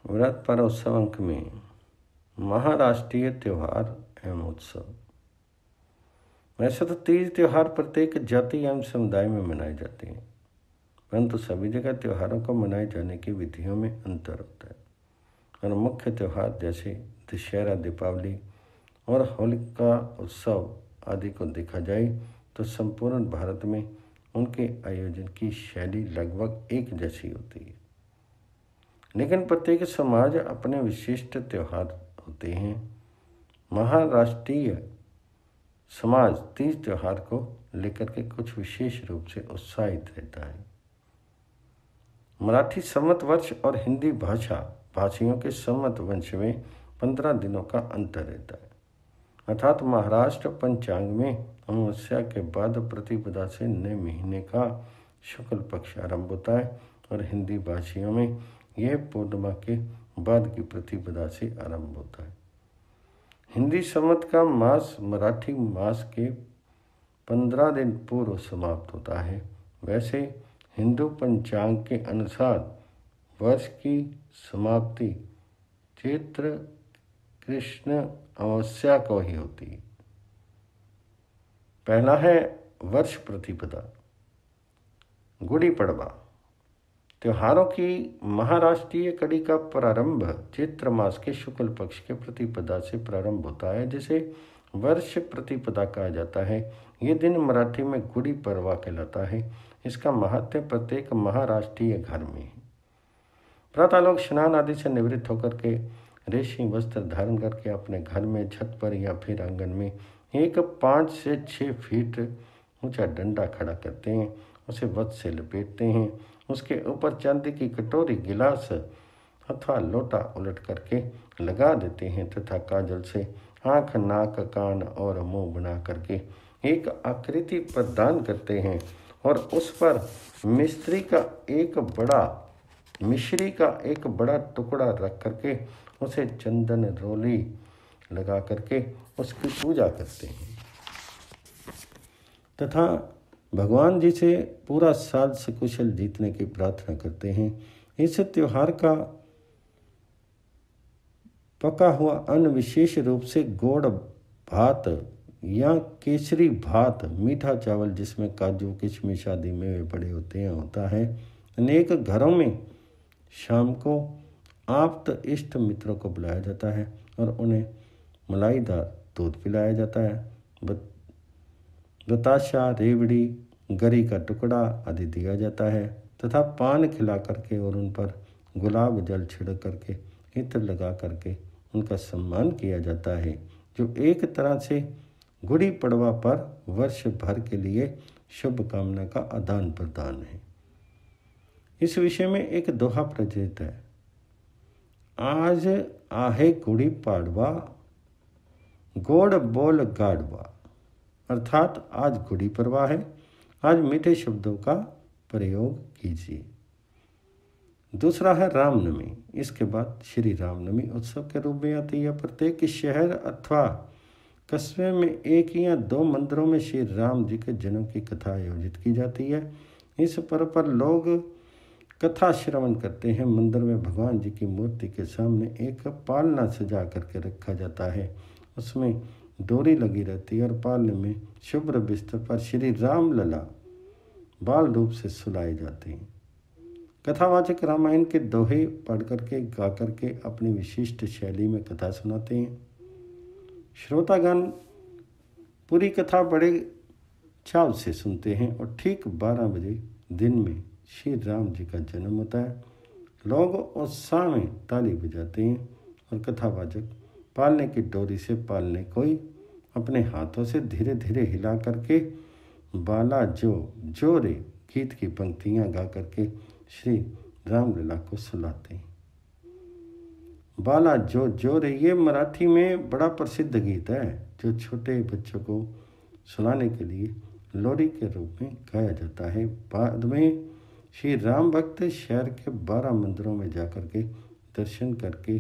व्रत पर उत्सव अंक में महाराष्ट्रीय त्यौहार एवं उत्सव। वैसे तो तीज त्यौहार प्रत्येक जाति एवं समुदाय में मनाए जाते हैं, परंतु सभी जगह त्योहारों को मनाए जाने की विधियों में अंतर होता है। और मुख्य त्यौहार जैसे दशहरा, दीपावली और होलिका उत्सव आदि को देखा जाए तो संपूर्ण भारत में उनके आयोजन की शैली लगभग एक जैसी होती है, लेकिन प्रत्येक समाज अपने विशिष्ट त्यौहार होते हैं। महाराष्ट्रीय समाज तीज त्यौहार को लेकर के कुछ विशेष रूप से उत्साहित रहता है। मराठी संवत वर्ष और हिंदी भाषियों के संवत वंश में 15 दिनों का अंतर रहता है, अर्थात महाराष्ट्र पंचांग में अमावस्या के बाद प्रतिपदा से नए महीने का शुक्ल पक्ष आरंभ होता है और हिंदी भाषियों में यह पूर्णिमा के बाद की प्रतिपदा से आरंभ होता है। हिंदी संवत का मास मराठी मास के 15 दिन पूर्व समाप्त होता है। वैसे हिंदू पंचांग के अनुसार वर्ष की समाप्ति चैत्र कृष्ण अमावस्या को ही होती है। पहला है वर्ष प्रतिपदा, गुड़ी पड़वा। त्योहारों की महाराष्ट्रीय कड़ी का प्रारंभ चैत्र मास के शुक्ल पक्ष के प्रतिपदा से प्रारंभ होता है, जिसे वर्ष प्रतिपदा कहा जाता है। ये दिन मराठी में गुड़ी पड़वा कहलाता है। इसका महत्व प्रत्येक महाराष्ट्रीय घर में है। प्रातः लोग स्नान आदि से निवृत्त होकर के रेशमी वस्त्र धारण करके अपने घर में छत पर या फिर आंगन में एक 5 से 6 फीट ऊंचा डंडा खड़ा करते हैं, उसे वस्त्र से लपेटते हैं। उसके ऊपर चांदी की कटोरी, गिलास अथवा लोटा उलट करके लगा देते हैं तथा काजल से आँख, नाक, कान और मुंह बना करके एक आकृति प्रदान करते हैं और उस पर मिश्री का एक बड़ा टुकड़ा रख करके उसे चंदन रोली लगा करके उसकी पूजा करते हैं तथा भगवान जी से पूरा साल सकुशल जीतने की प्रार्थना करते हैं। इस त्योहार का पका हुआ अन्न विशेष रूप से गोड़ भात या केसरी भात, मीठा चावल जिसमें काजू, किशमिश आदि मेवे पड़े होते हैं, होता है। अनेक घरों में शाम को आप्त इष्ट मित्रों को बुलाया जाता है और उन्हें मलाईदार दूध पिलाया जाता है। बताशा, रेवड़ी, गरी का टुकड़ा आदि दिया जाता है तथा पान खिला करके और उन पर गुलाब जल छिड़क करके इत्र लगा करके उनका सम्मान किया जाता है, जो एक तरह से गुड़ी पड़वा पर वर्ष भर के लिए शुभ कामना का आदान प्रदान है। इस विषय में एक दोहा प्रचलित है, आज आहे गुड़ी पाड़वा, गोड़ बोल गाड़वा, अर्थात आज गुड़ी पड़वा है, आज मीठे शब्दों का प्रयोग कीजिए। दूसरा है रामनवमी। इसके बाद श्री रामनवमी उत्सव के रूप में आती है। प्रत्येक शहर अथवा कस्बे में एक या 2 मंदिरों में श्री राम जी के जन्म की कथा आयोजित की जाती है। इस पर्व पर लोग कथा श्रवण करते हैं। मंदिर में भगवान जी की मूर्ति के सामने एक पालना सजा करके रखा जाता है, उसमें डोरी लगी रहती है और पालने में शुभ्र बिस्तर पर श्री राम लला बाल रूप से सुलाए जाते हैं। कथावाचक रामायण के दोहे पढ़ करके गा करके अपनी विशिष्ट शैली में कथा सुनाते हैं। श्रोतागण पूरी कथा बड़े चाव से सुनते हैं और ठीक 12 बजे दिन में श्री राम जी का जन्म होता है। लोग उत्साह में ताली बजाते हैं और कथावाचक पालने की डोरी से पालने को अपने हाथों से धीरे धीरे हिला करके बाला जो रे गीत की पंक्तियां गा करके श्री रामलीला को सुनाते हैं। बाला जो रे ये मराठी में बड़ा प्रसिद्ध गीत है, जो छोटे बच्चों को सुनाने के लिए लोरी के रूप में गाया जाता है। बाद में श्री राम भक्त शहर के 12 मंदिरों में जाकर के दर्शन करके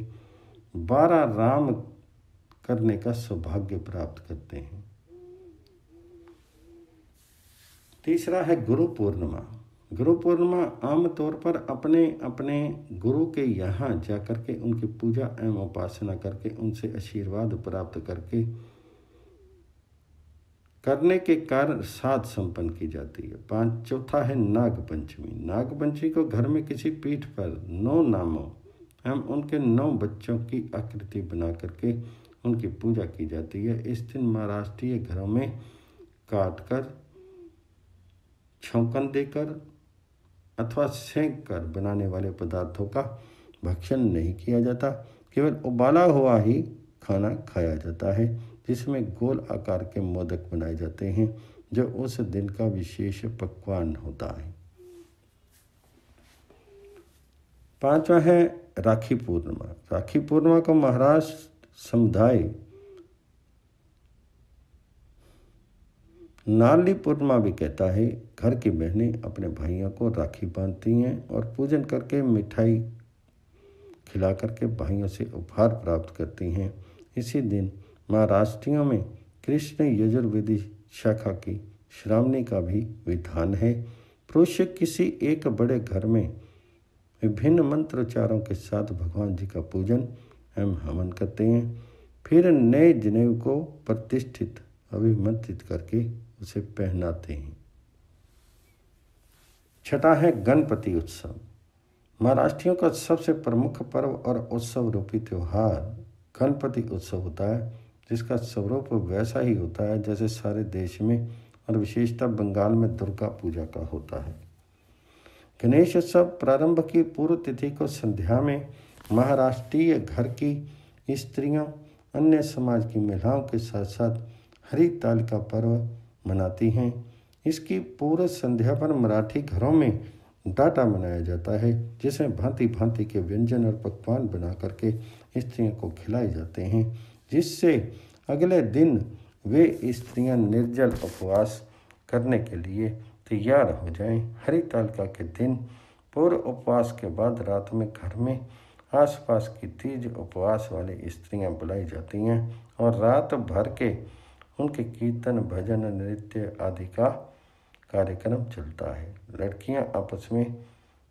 12 राम करने का सौभाग्य प्राप्त करते हैं। तीसरा है गुरु पूर्णिमा। गुरु पूर्णिमा आमतौर पर अपने अपने गुरु के यहाँ जाकर के उनकी पूजा एवं उपासना करके उनसे आशीर्वाद प्राप्त करने के कारण साथ संपन्न की जाती है। चौथा है नाग पंचमी। नाग पंचमी को घर में किसी पीठ पर 9 नामों एवं उनके 9 बच्चों की आकृति बना करके उनकी पूजा की जाती है। इस दिन महाराष्ट्रीय घरों में काटकर, छौंकन देकर अथवा सेंक कर बनाने वाले पदार्थों का भक्षण नहीं किया जाता, केवल उबाला हुआ ही खाना खाया जाता है, जिसमें गोल आकार के मोदक बनाए जाते हैं जो उस दिन का विशेष पकवान होता है। 5वां है राखी पूर्णिमा। राखी पूर्णिमा को महाराष्ट्र समुदाय नाली पूर्णिमा भी कहता है। घर की बहनें अपने भाइयों को राखी बांधती हैं और पूजन करके मिठाई खिला करके भाइयों से उपहार प्राप्त करती हैं। इसी दिन महाराष्ट्रियों में कृष्ण यजुर्वेदी शाखा की श्रावणी का भी विधान है। पुरुष किसी एक बड़े घर में विभिन्न मंत्रोच्चारों के साथ भगवान जी का पूजन एवं हवन करते हैं, फिर नए जनेऊ को प्रतिष्ठित अभिमंत्रित करके उसे पहनाते हैं। 6वां है गणपति उत्सव। महाराष्ट्रियों का सबसे प्रमुख पर्व और उत्सव रूपी त्यौहार गणपति उत्सव होता है, जिसका स्वरूप वैसा ही होता है जैसे सारे देश में और विशेषतः बंगाल में दुर्गा पूजा का होता है। गणेश उत्सव प्रारंभ की पूर्व तिथि को संध्या में महाराष्ट्रीय घर की स्त्रियों, अन्य समाज की महिलाओं के साथ साथ हरिताल का पर्व मनाती हैं। इसकी पूर्व संध्या पर मराठी घरों में डाटा मनाया जाता है, जिसमें भांति भांति के व्यंजन और पकवान बना करके स्त्रियों को खिलाए जाते हैं, जिससे अगले दिन वे स्त्रियां निर्जल उपवास करने के लिए तैयार हो जाएं। हरितालिका के दिन पूर्व उपवास के बाद रात में घर में आसपास की तीज उपवास वाली स्त्रियां बुलाई जाती हैं और रात भर के उनके कीर्तन, भजन, नृत्य आदि का कार्यक्रम चलता है। लड़कियां आपस में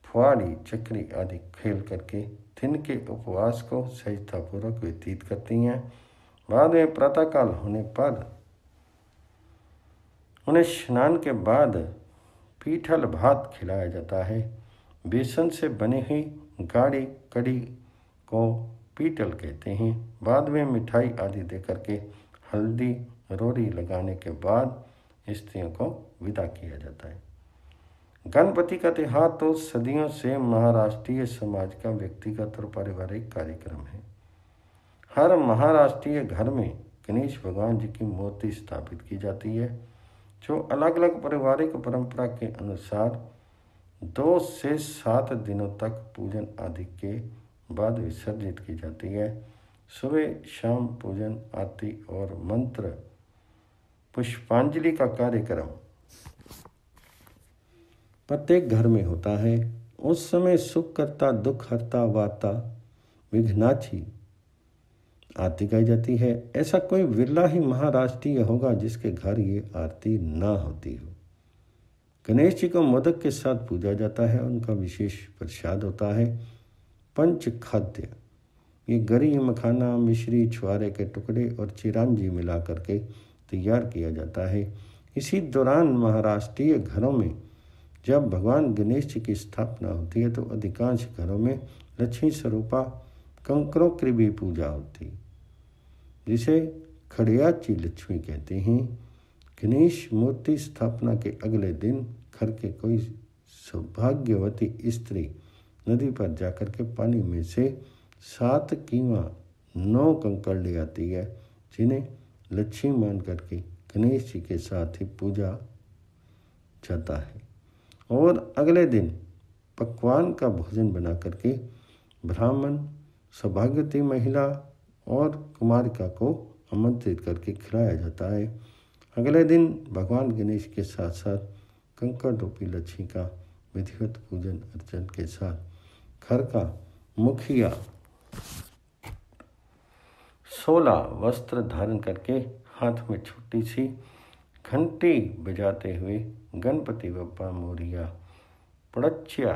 फुआड़ी, चक्री आदि खेल करके दिन के उपवास को सहजतापूर्वक व्यतीत करती हैं। बाद में प्रातःकाल होने पर उन्हें स्नान के बाद पीठल भात खिलाया जाता है। बेसन से बनी हुई गाढ़ी कढ़ी को पीठल कहते हैं। बाद में मिठाई आदि देकर के हल्दी रोड़ी लगाने के बाद स्त्रियों को विदा किया जाता है। गणपति का त्योहार तो सदियों से महाराष्ट्रीय समाज का व्यक्तिगत और पारिवारिक कार्यक्रम है। हर महाराष्ट्रीय घर में गणेश भगवान जी की मूर्ति स्थापित की जाती है, जो अलग अलग पारिवारिक परंपरा के अनुसार 2 से 7 दिनों तक पूजन आदि के बाद विसर्जित की जाती है। सुबह शाम पूजन, आरती और मंत्र पुष्पांजलि का कार्यक्रम प्रत्येक घर में होता है। उस समय सुख करता, दुख हरता, वार्ता, विघ्नाची आरती गाई जाती है। ऐसा कोई विरला ही महाराष्ट्रीय होगा जिसके घर ये आरती ना होती हो। गणेश जी को मोदक के साथ पूजा जाता है। उनका विशेष प्रसाद होता है पंच खाद्य। ये गरी, मखाना, मिश्री, छुआरे के टुकड़े और चिरांजी मिला करके तैयार किया जाता है। इसी दौरान महाराष्ट्रीय घरों में जब भगवान गणेश जी की स्थापना होती है तो अधिकांश घरों में लक्ष्मी स्वरूपा कंकरों की भी पूजा होती, जिसे खड़ियाची लक्ष्मी कहते हैं। गणेश मूर्ति स्थापना के अगले दिन घर के कोई सौभाग्यवती स्त्री नदी पर जाकर के पानी में से 7 कीमा 9 कंकड़ ले आती है, जिन्हें लक्ष्मी मान करके गणेश जी के साथ ही पूजा जाता है और अगले दिन पकवान का भोजन बना करके ब्राह्मण, सौभाग्यवती महिला और कुमारिका को आमंत्रित करके खिलाया जाता है। अगले दिन भगवान गणेश के साथ साथ कंकड़ रूपी लक्ष्मी का विधिवत पूजन अर्चन के साथ घर का मुखिया 16 वस्त्र धारण करके हाथ में छोटी सी घंटी बजाते हुए गणपति बप्पा मोरिया पड़च्या,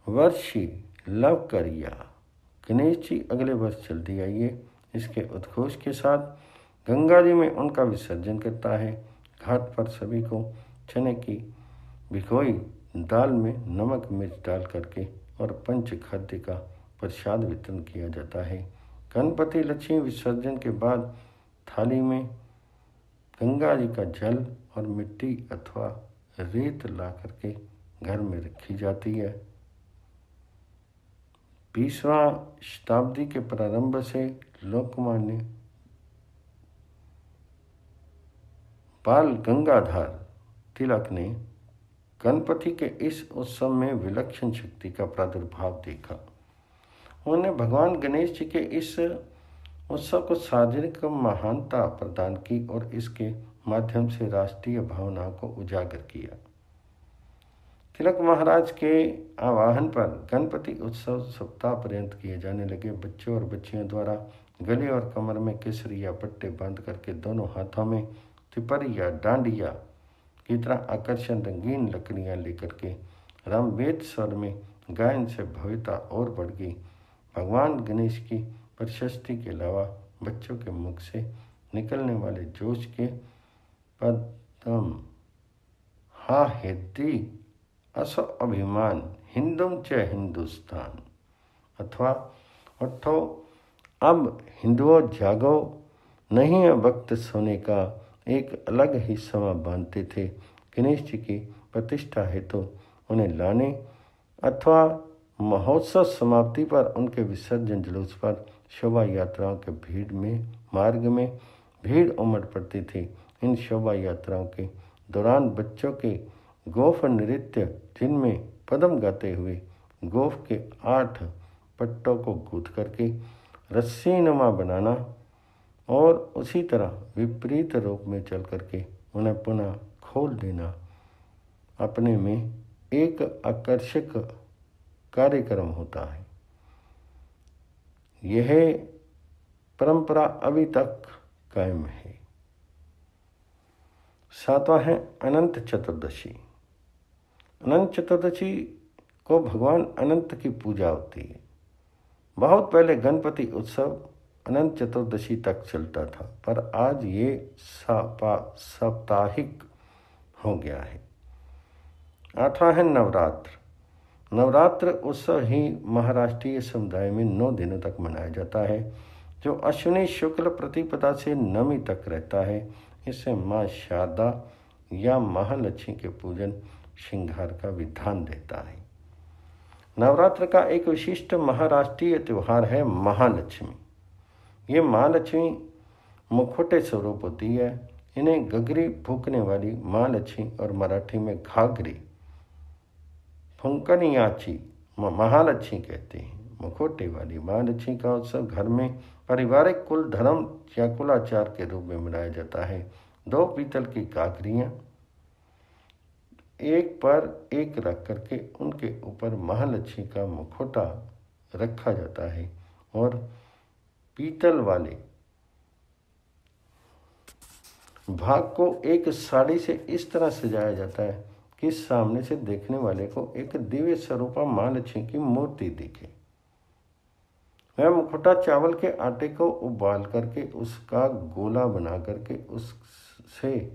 वर्षी, लवकरिया। गणेश जी अगले वर्ष जल्दी आइए। इसके उद्घोष के साथ गंगा जी में उनका विसर्जन करता है। घाट पर सभी को चने की भिगोई दाल में नमक मिर्च डाल करके और पंच खाद्य का प्रसाद वितरण किया जाता है। गणपति लक्ष्मी विसर्जन के बाद थाली में गंगा जी का जल और मिट्टी अथवा रेत ला करके घर में रखी जाती है। 20वां शताब्दी के प्रारंभ से लोकमान्य बाल गंगाधर तिलक ने गणपति के इस उत्सव में विलक्षण शक्ति का प्रादुर्भाव देखा। उन्होंने भगवान गणेश जी के इस उत्सव को सार्वजनिक महानता प्रदान की और इसके माध्यम से राष्ट्रीय भावनाओं को उजागर किया। तिलक महाराज के आह्वान पर गणपति उत्सव सप्ताह पर्यंत किए जाने लगे। बच्चों और बच्चियों द्वारा गले और कमर में केसरी या पट्टे बांध करके दोनों हाथों में तिपरी या डांडिया की तरह आकर्षण रंगीन लकड़ियां लेकर के रामवेद स्वर में गायन से भव्यता और बढ़ गई। भगवान गणेश की प्रशस्ति के अलावा बच्चों के मुख से निकलने वाले जोश के पदम हा हेती असो अभिमान हिंदुम च हिंदुस्तान अथवा उठो अब हिंदुओं जागो नहीं है वक्त सोने का एक अलग ही समा बांधते थे। गणेश जी की प्रतिष्ठा हेतु उन्हें लाने अथवा महोत्सव समाप्ति पर उनके विसर्जन जुलूस पर शोभा यात्राओं के भीड़ में मार्ग में भीड़ उमड़ पड़ती थी। इन शोभा यात्राओं के दौरान बच्चों के गोफ नृत्य जिनमें पदम गाते हुए गोफ के 8 पट्टों को गूंथ करके रस्सीनुमा बनाना और उसी तरह विपरीत रूप में चल करके उन्हें पुनः खोल देना अपने में एक आकर्षक कार्यक्रम होता है। यह परंपरा अभी तक कायम है। 7वां है अनंत चतुर्दशी। अनंत चतुर्दशी को भगवान अनंत की पूजा होती है। बहुत पहले गणपति उत्सव अनंत चतुर्दशी तक चलता था, पर आज ये साप्ताहिक हो गया है। 8वां है नवरात्र। नवरात्र उत्सव ही महाराष्ट्रीय समुदाय में 9 दिनों तक मनाया जाता है, जो अश्विनी शुक्ल प्रतिपदा से नवमी तक रहता है। इसे माँ शारदा या महालक्ष्मी के पूजन श्रृंगार का विधान देता है। नवरात्र का एक विशिष्ट महाराष्ट्रीय त्यौहार है महालक्ष्मी। ये महालक्ष्मी मुखौटे स्वरूप होती है। इन्हें गगरी फूकने वाली महालक्ष्मी और मराठी में घाघरी फुंकनियाची महालक्ष्मी कहते हैं। मुखौटे वाली महालक्ष्मी का उत्सव घर में पारिवारिक कुल धर्म या कुलाचार के रूप में मनाया जाता है। 2 पीतल की घाघरियाँ एक पर एक रख करके उनके ऊपर महालक्ष्मी का मुखौटा रखा जाता है और पीतल वाले भाग को एक साड़ी से इस तरह सजाया जाता है कि सामने से देखने वाले को एक दिव्य स्वरूपा महालक्ष्मी की मूर्ति दिखे। वह मुखौटा चावल के आटे को उबाल करके उसका गोला बना करके उससे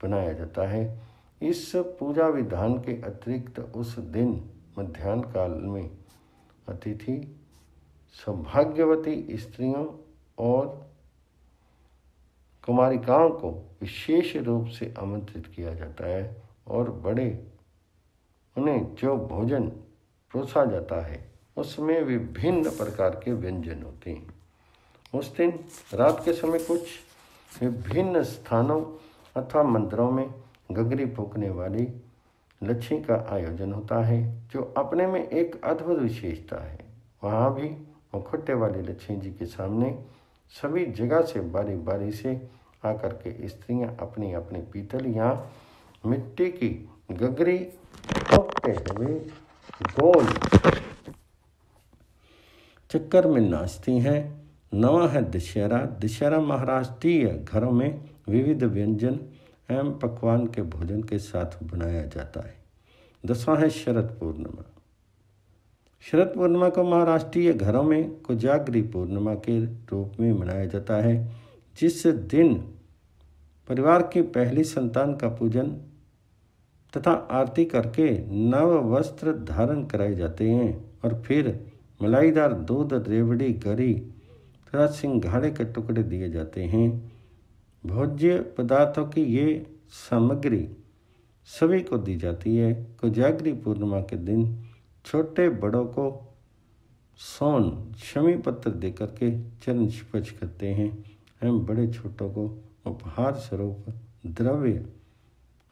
बनाया जाता है। इस पूजा विधान के अतिरिक्त उस दिन मध्याह्न काल में अतिथि सौभाग्यवती स्त्रियों और कुमारिकाओं को विशेष रूप से आमंत्रित किया जाता है और बड़े उन्हें जो भोजन परोसा जाता है उसमें विभिन्न प्रकार के व्यंजन होते हैं। उस दिन रात के समय कुछ विभिन्न स्थानों अथवा मंदिरों में गगरी फूकने वाली लक्ष्मी का आयोजन होता है, जो अपने में एक अद्भुत विशेषता है। वहाँ भी मुखौटे वाली लक्ष्मी जी के सामने सभी जगह से बारी बारी से आकर के स्त्रियां अपनी अपनी पीतल या मिट्टी की गगरी फूकते हुए गोल चक्कर में नाचती हैं। 9वां है दशहरा। दशहरा महाराष्ट्रीय घरों में विविध व्यंजन एवं पकवान के भोजन के साथ बनाया जाता है। 10वां है शरद पूर्णिमा। शरद पूर्णिमा को महाराष्ट्रीय घरों में कोजागरी पूर्णिमा के रूप में मनाया जाता है, जिस दिन परिवार की पहली संतान का पूजन तथा आरती करके नव वस्त्र धारण कराए जाते हैं और फिर मलाईदार दूध, रेवड़ी, गरी तथा सिंघाड़े के टुकड़े दिए जाते हैं। भोज्य पदार्थों की ये सामग्री सभी को दी जाती है। कोजागरी पूर्णिमा के दिन छोटे बड़ों को सोन, शमी पत्र देकर के चरण स्पर्श करते हैं एवं बड़े छोटों को उपहार स्वरूप द्रव्य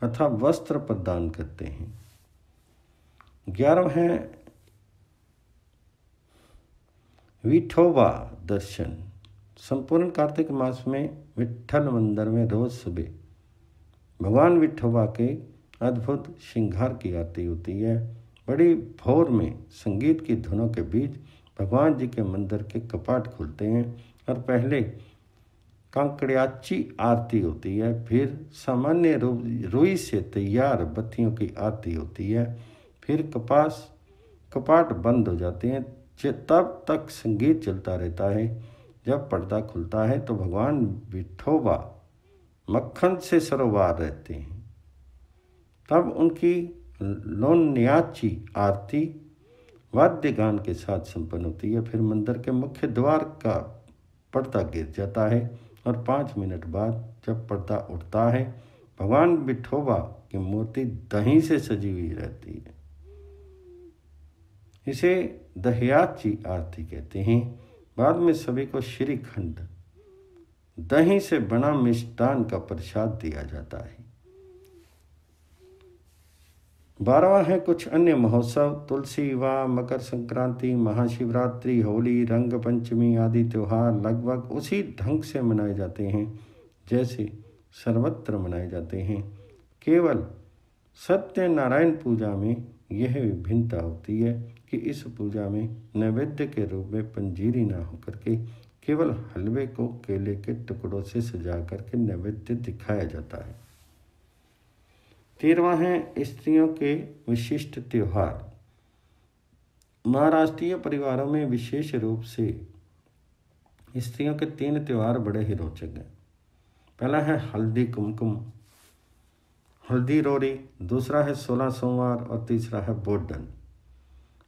अथवा वस्त्र प्रदान करते हैं। 11वां है विठोबा दर्शन। संपूर्ण कार्तिक मास में विट्ठल मंदिर में रोज सुबह भगवान विठोबा के अद्भुत श्रृंगार की आरती होती है। बड़ी भोर में संगीत की धुनों के बीच भगवान जी के मंदिर के कपाट खुलते हैं और पहले कांकड़ियाची आरती होती है, फिर सामान्य रुई से तैयार बत्तियों की आरती होती है, फिर कपाट बंद हो जाते हैं। तब तक संगीत चलता रहता है। जब पर्दा खुलता है तो भगवान विठोबा मक्खन से सरोवार रहते हैं। तब उनकी लोन्याची आरती वाद्य गान के साथ संपन्न होती है। फिर मंदिर के मुख्य द्वार का पर्दा गिर जाता है और 5 मिनट बाद जब पर्दा उठता है, भगवान विठोबा की मूर्ति दही से सजी हुई रहती है। इसे दहियाची आरती कहते हैं। बाद में सभी को श्रीखंड, दही से बना मिष्टान का प्रसाद दिया जाता है। 12वां है कुछ अन्य महोत्सव। तुलसी विवाह, मकर संक्रांति, महाशिवरात्रि, होली, रंग पंचमी आदि त्योहार लगभग उसी ढंग से मनाए जाते हैं जैसे सर्वत्र मनाए जाते हैं। केवल सत्यनारायण पूजा में यह विभिन्नता होती है कि इस पूजा में नैवेद्य के रूप में पंजीरी न होकर के केवल हलवे को केले के टुकड़ों से सजा करके नैवेद्य दिखाया जाता है। 13वां है स्त्रियों के विशिष्ट त्योहार। महाराष्ट्रीय परिवारों में विशेष रूप से स्त्रियों के 3 त्योहार बड़े ही रोचक हैं। पहला है हल्दी कुमकुम, हल्दी रोरी, दूसरा है 16 सोमवार और तीसरा है बोडन।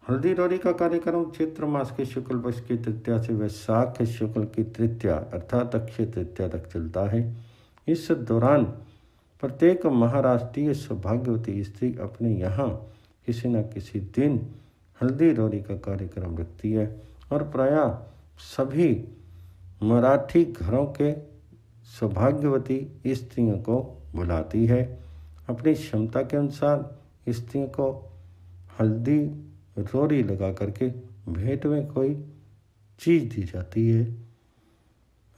हल्दी रोरी का कार्यक्रम चैत्र मास के शुक्ल पक्ष की तृतीया से वैशाख शुक्ल की तृतीया अर्थात अक्षय तृतीया तक चलता है। इस दौरान प्रत्येक महाराष्ट्रीय सौभाग्यवती स्त्री अपने यहाँ किसी न किसी दिन हल्दी रोरी का कार्यक्रम रखती है और प्रायः सभी मराठी घरों के सौभाग्यवती स्त्रियों को बुलाती है। अपनी क्षमता के अनुसार स्त्रियों को हल्दी रोरी लगा करके भेंट में कोई चीज़ दी जाती है,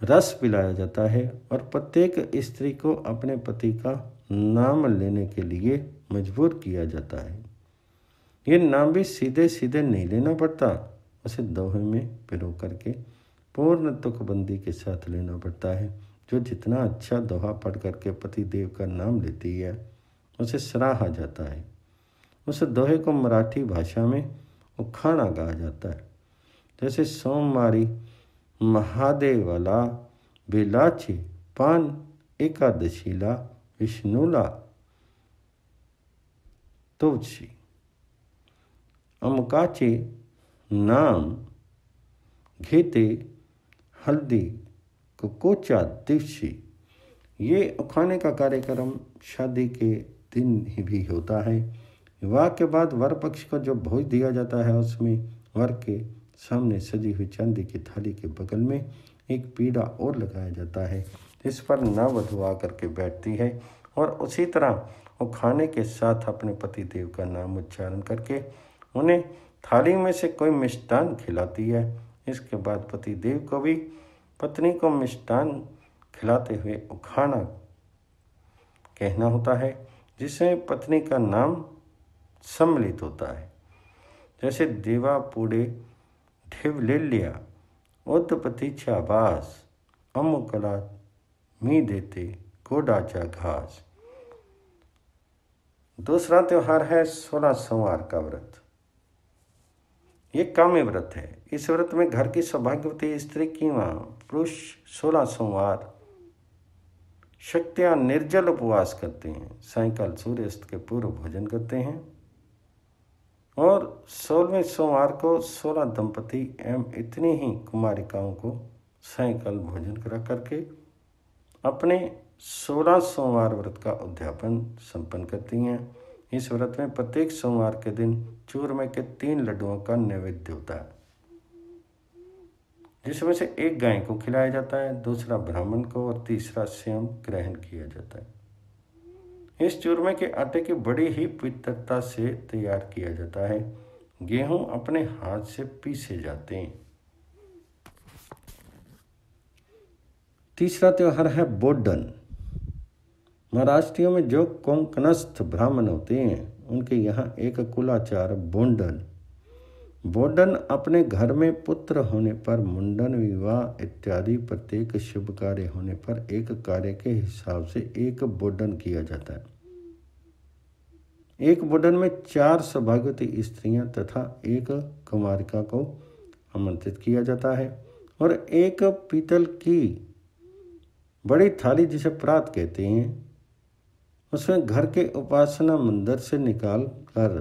रस पिलाया जाता है और प्रत्येक स्त्री को अपने पति का नाम लेने के लिए मजबूर किया जाता है। ये नाम भी सीधे सीधे नहीं लेना पड़ता, उसे दोहे में पिरो करके पूर्ण तुकबंदी के साथ लेना पड़ता है। जो जितना अच्छा दोहा पढ़ करके पति देव का नाम लेती है उसे सराहा जाता है। उस दोहे को मराठी भाषा में उखाणा कहा जाता है। जैसे सोमवारी महादेवाला बेलाची पान एकादशीला विष्णुला तुळशी अमुकाचे नाम घेते हल्दी कुकोच्या दिवशी। ये उखाने का कार्यक्रम शादी के दिन ही भी होता है। विवाह के बाद वर पक्ष को जो भोज दिया जाता है उसमें वर के सामने सजी हुई चांदी की थाली के बगल में एक पीढ़ा और लगाया जाता है, जिस पर नववधू आकर के बैठती है और उसी तरह वो खाने के साथ अपने पति देव का नाम उच्चारण करके उन्हें थाली में से कोई मिष्टान खिलाती है। इसके बाद पति देव को भी पत्नी को मिष्टान खिलाते हुए उखाना कहना होता है, जिसमें पत्नी का नाम सम्मिलित होता है। जैसे देवा पुढे ठेवलेल्या उत्पत्तीच्या वास अमुकला मी देते गोडाचा घास। दूसरा त्यौहार है 16 सोमवार का व्रत। ये काम्य व्रत है। इस व्रत में घर की सौभाग्यवती स्त्री की वहाँ पुरुष 16 सोमवार शक्तियाँ निर्जल उपवास करते हैं। सायंकाल सूर्यास्त के पूर्व भोजन करते हैं और 16वें सोमवार को 16 दंपति एवं इतनी ही कुमारिकाओं को सायंकाल भोजन करा करके अपने 16 सोमवार व्रत का उद्यापन संपन्न करती हैं। इस व्रत में प्रत्येक सोमवार के दिन चूरमे के 3 लड्डुओं का नैवेद्य होता है, जिसमें से एक गाय को खिलाया जाता है, दूसरा ब्राह्मण को और तीसरा स्वयं ग्रहण किया जाता है। इस चूरमे के आटे की बड़ी ही पवित्रता से तैयार किया जाता है। गेहूं अपने हाथ से पीसे जाते हैं। तीसरा त्यौहार है बोडन। महाराष्ट्रियों में जो कोंकणस्थ ब्राह्मण होते हैं उनके यहाँ एक कुलाचार बोडन अपने घर में पुत्र होने पर, मुंडन, विवाह इत्यादि प्रत्येक शुभ कार्य होने पर एक कार्य के हिसाब से एक बोडन किया जाता है। एक बोडन में 4 सौभाग्यवती स्त्रियां तथा एक कुमारिका को आमंत्रित किया जाता है और एक पीतल की बड़ी थाली, जिसे प्रात कहते हैं, उसमें घर के उपासना मंदिर से निकाल कर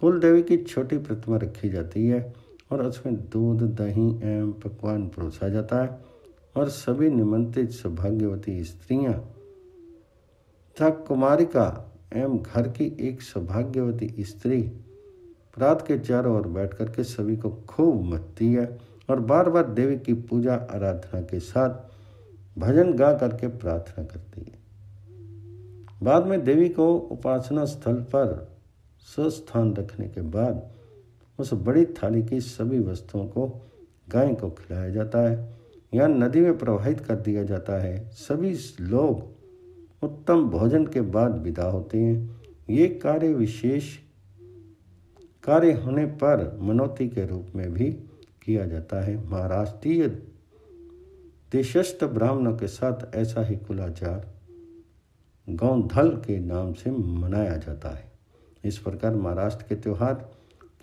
कुल देवी की छोटी प्रतिमा रखी जाती है और उसमें दूध, दही एवं पकवान परोसा जाता है और सभी निमंत्रित सौभाग्यवती स्त्रियां तथा कुमारिका एवं घर की एक सौभाग्यवती स्त्री प्रात के चारों ओर बैठ करके सभी को खूब मथती है और बार बार देवी की पूजा आराधना के साथ भजन गा करके प्रार्थना करती है। बाद में देवी को उपासना स्थल पर स्वस्थान रखने के बाद उस बड़ी थाली की सभी वस्तुओं को गाय को खिलाया जाता है या नदी में प्रवाहित कर दिया जाता है। सभी लोग उत्तम भोजन के बाद विदा होते हैं। ये कार्य विशेष कार्य होने पर मनौती के रूप में भी किया जाता है। महाराष्ट्रीय देशस्थ ब्राह्मणों के साथ ऐसा ही कुलाचार गौंधल के नाम से मनाया जाता है। इस प्रकार महाराष्ट्र के त्यौहार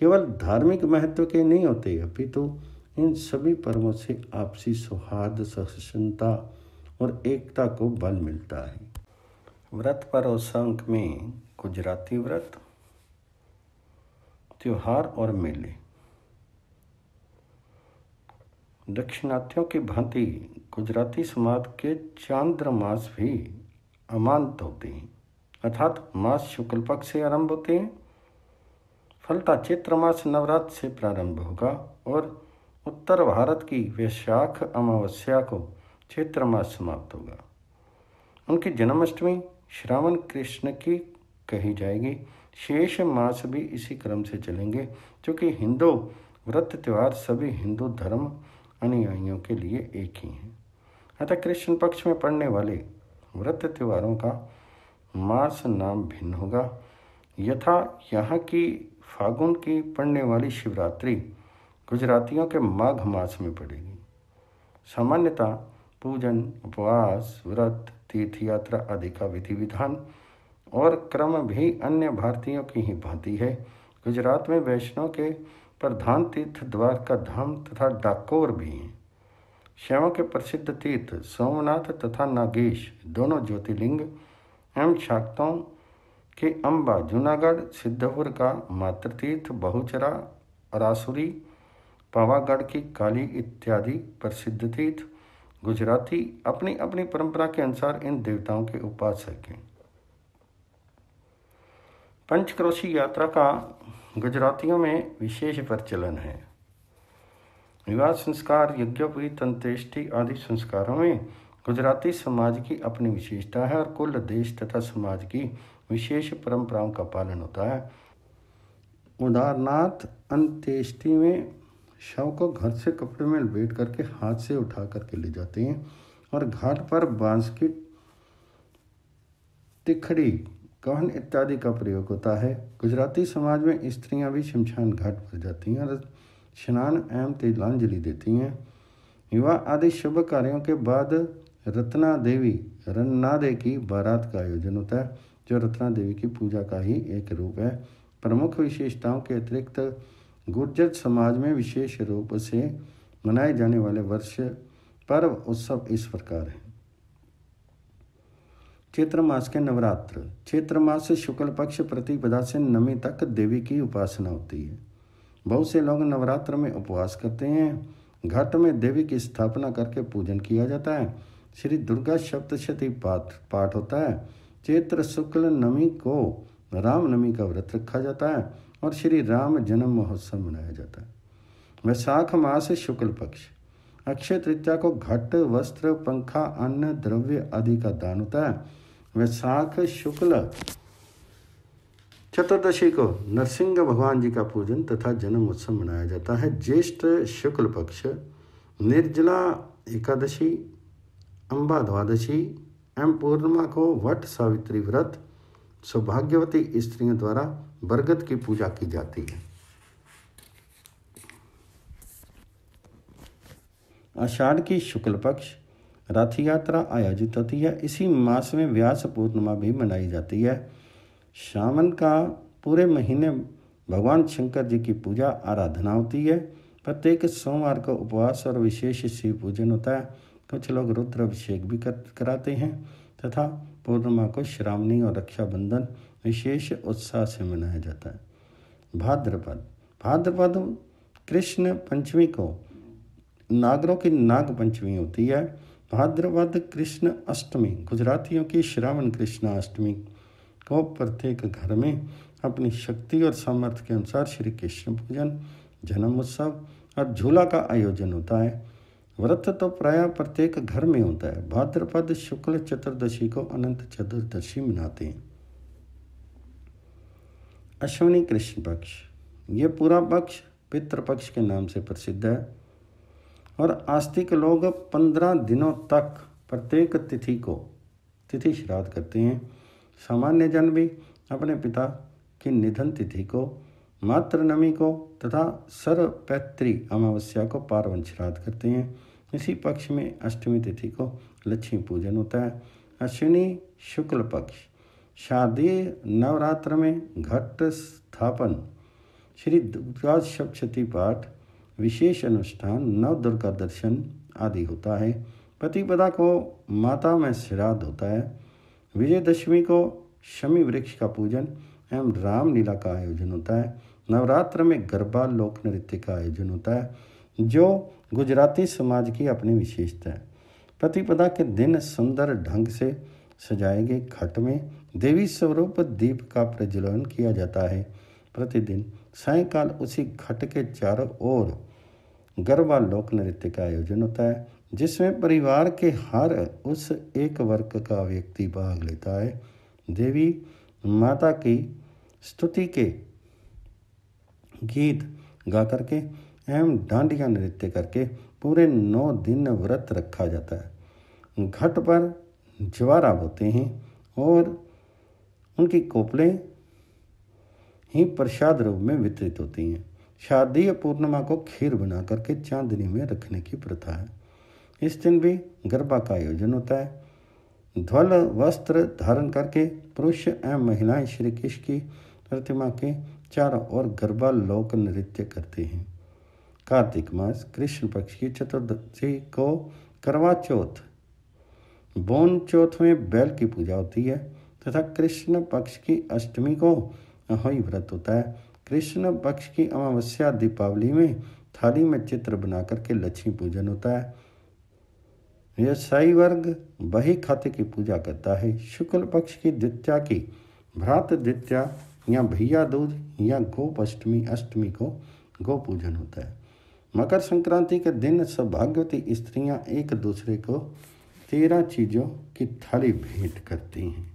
केवल धार्मिक महत्व के नहीं होते, अपितु इन सभी पर्वों से आपसी सौहार्द, सहिष्णुता और एकता को बल मिलता है। व्रत पर्व में गुजराती व्रत, त्योहार और मेले। दक्षिणात्यों की भांति गुजराती समाज के चांद्रमास भी अमांत होते हैं, अर्थात मास शुक्ल पक्ष से आरंभ होते हैं। फलता चैत्र मास नवरात्र से प्रारंभ होगा और उत्तर भारत की वैशाख अमावस्या को चैत्र मास समाप्त होगा। उनकी जन्माष्टमी श्रावण कृष्ण की कही जाएगी। शेष मास भी इसी क्रम से चलेंगे, क्योंकि हिंदू व्रत त्यौहार सभी हिंदू धर्म अनुयायियों के लिए एक ही हैं। अतः कृष्ण पक्ष में पड़ने वाले व्रत त्योहारों का मास नाम भिन्न होगा। यथा यहाँ की फागुन की पड़ने वाली शिवरात्रि गुजरातियों के माघ मास में पड़ेगी। सामान्यतः पूजन, उपवास, व्रत, तीर्थ यात्रा आदि का विधि विधान और क्रम भी अन्य भारतीयों की ही भांति है। गुजरात में वैष्णव के प्रधान तीर्थ द्वारका धाम तथा डाकोर भी हैं। शैवों के प्रसिद्ध तीर्थ सोमनाथ तथा नागेश दोनों ज्योतिर्लिंग एवं शाक्तों के अम्बा, जूनागढ़, सिद्धपुर का मातृतीर्थ बहुचरा, अरासुरी, पावागढ़ की काली इत्यादि प्रसिद्ध तीर्थ। गुजराती अपनी अपनी परंपरा के अनुसार इन देवताओं के उपासक हैं। पंचक्रोशी यात्रा का गुजरातियों में विशेष प्रचलन है। विवाह संस्कार, यज्ञोपवीत, अंत्येष्टि आदि संस्कारों में गुजराती समाज की अपनी विशेषता है और कुल देश तथा समाज की विशेष परंपराओं का पालन होता है। उदाहरणार्थ, अंत्येष्टि में शव को घर से कपड़े में लपेट करके हाथ से उठा करके ले जाते हैं और घाट पर बांस की तिखड़ी, कवन इत्यादि का प्रयोग होता है। गुजराती समाज में स्त्रियां भी शमशान घाट पर जाती हैं और स्नान एवं तिलांजलि देती हैं। विवाह आदि शुभ कार्यों के बाद रत्ना देवी रन्नादे की बारात का आयोजन होता है। जो रत्ना देवी की पूजा का ही एक रूप है। प्रमुख विशेषताओं के अतिरिक्त गुर्जर समाज में विशेष रूप से मनाए जाने वाले वर्ष पर्व उत्सव इस प्रकार हैं। चैत्र मास के नवरात्र। चैत्र मास से शुक्ल पक्ष प्रतिपदा से नवमी तक देवी की उपासना होती है। बहुत से लोग नवरात्र में उपवास करते हैं। घाट में देवी की स्थापना करके पूजन किया जाता है। श्री दुर्गा सप्तशती पाठ होता है। चैत्र शुक्ल नवमी को रामनवमी का व्रत रखा जाता है और श्री राम जन्म महोत्सव मनाया जाता है। वैशाख मास शुक्ल पक्ष। अक्षय तृतीया को घट, वस्त्र, पंखा, अन्न, द्रव्य आदि का दान होता है। वैशाख शुक्ल चतुर्दशी को नरसिंह भगवान जी का पूजन तथा जन्म उत्सव मनाया जाता है। ज्येष्ठ शुक्ल पक्ष निर्जला एकादशी, अम्बा द्वादशी एवं पूर्णिमा को वट सावित्री व्रत सौभाग्यवती स्त्रियों द्वारा बरगद की पूजा की जाती है। आषाढ़ की शुक्ल पक्ष रथ यात्रा आयोजित होती है। इसी मास में व्यास पूर्णिमा भी मनाई जाती है। सावन का पूरे महीने भगवान शंकर जी की पूजा आराधना होती है। प्रत्येक सोमवार को उपवास और विशेष शिव पूजन होता है। कुछ लोग रुद्र अभिषेक भी कराते हैं तथा पूर्णिमा को श्रावणी और रक्षाबंधन विशेष उत्साह से मनाया जाता है। भाद्रपद कृष्ण पंचमी को नागरों की नाग पंचमी होती है। भाद्रपद कृष्ण अष्टमी गुजरातियों की श्रावण कृष्ण अष्टमी को प्रत्येक घर में अपनी शक्ति और सामर्थ्य के अनुसार श्री कृष्ण पूजन, जन्म उत्सव और झूला का आयोजन होता है। व्रत तो प्रायः प्रत्येक घर में होता है। भाद्रपद शुक्ल चतुर्दशी को अनंत चतुर्दशी मनाते हैं। अश्विनी कृष्ण पक्ष। ये पूरा पक्ष पितृपक्ष के नाम से प्रसिद्ध है और आस्तिक लोग 15 दिनों तक प्रत्येक तिथि श्राद्ध करते हैं। सामान्य जन भी अपने पिता की निधन तिथि को, मातृनवमी को तथा सर्वपैत्री अमावस्या को पार्वन श्राद्ध करते हैं। इसी पक्ष में अष्टमी तिथि को लक्ष्मी पूजन होता है। अश्विनी शुक्ल पक्ष शारदीय नवरात्र में घट स्थापन, श्री दुर्गा सप्तशती पाठ, विशेष अनुष्ठान, नव दुर्गा दर्शन आदि होता है। प्रतिपदा को माता में श्राद्ध होता है। विजयदशमी को शमी वृक्ष का पूजन एवं रामलीला का आयोजन होता है। नवरात्र में गरबा लोक नृत्य का आयोजन होता है, जो गुजराती समाज की अपनी विशेषता है। प्रतिपदा के दिन सुंदर ढंग से सजाए गए घट में देवी स्वरूप दीप का प्रज्वलन किया जाता है। प्रतिदिन सायंकाल उसी घट के चारों ओर गरबा लोक नृत्य का आयोजन होता है, जिसमें परिवार के हर उस एक वर्ग का व्यक्ति भाग लेता है। देवी माता की स्तुति के गीत गा करके एवं डांडिया नृत्य करके पूरे 9 दिन व्रत रखा जाता है। घट पर ज्वारा होते हैं और उनकी कोपलें ही प्रसाद रूप में वितरित होती हैं। शारदीय पूर्णिमा को खीर बना करके चांदनी में रखने की प्रथा है। इस दिन भी गरबा का आयोजन होता है। ध्वल वस्त्र धारण करके पुरुष एवं महिलाएं श्री कृष्ण की प्रतिमा के चारों ओर गरबा लोक नृत्य करते हैं। कार्तिक मास कृष्ण पक्ष की चतुर्दशी को करवा चौथ, बोन चौथ में बैल की पूजा होती है तथा कृष्ण पक्ष की अष्टमी को अहोई व्रत होता है। कृष्ण पक्ष की अमावस्या दीपावली में थाली में चित्र बना करके लक्ष्मी पूजन होता है। व्यवसायी वर्ग बही खाते की पूजा करता है। शुक्ल पक्ष की द्वितीया की भ्रात द्वितीया या भैया दूज या गोप अष्टमी को गो पूजन होता है। मकर संक्रांति के दिन सौभाग्यवती स्त्रियां एक दूसरे को 13 चीज़ों की थाली भेंट करती हैं।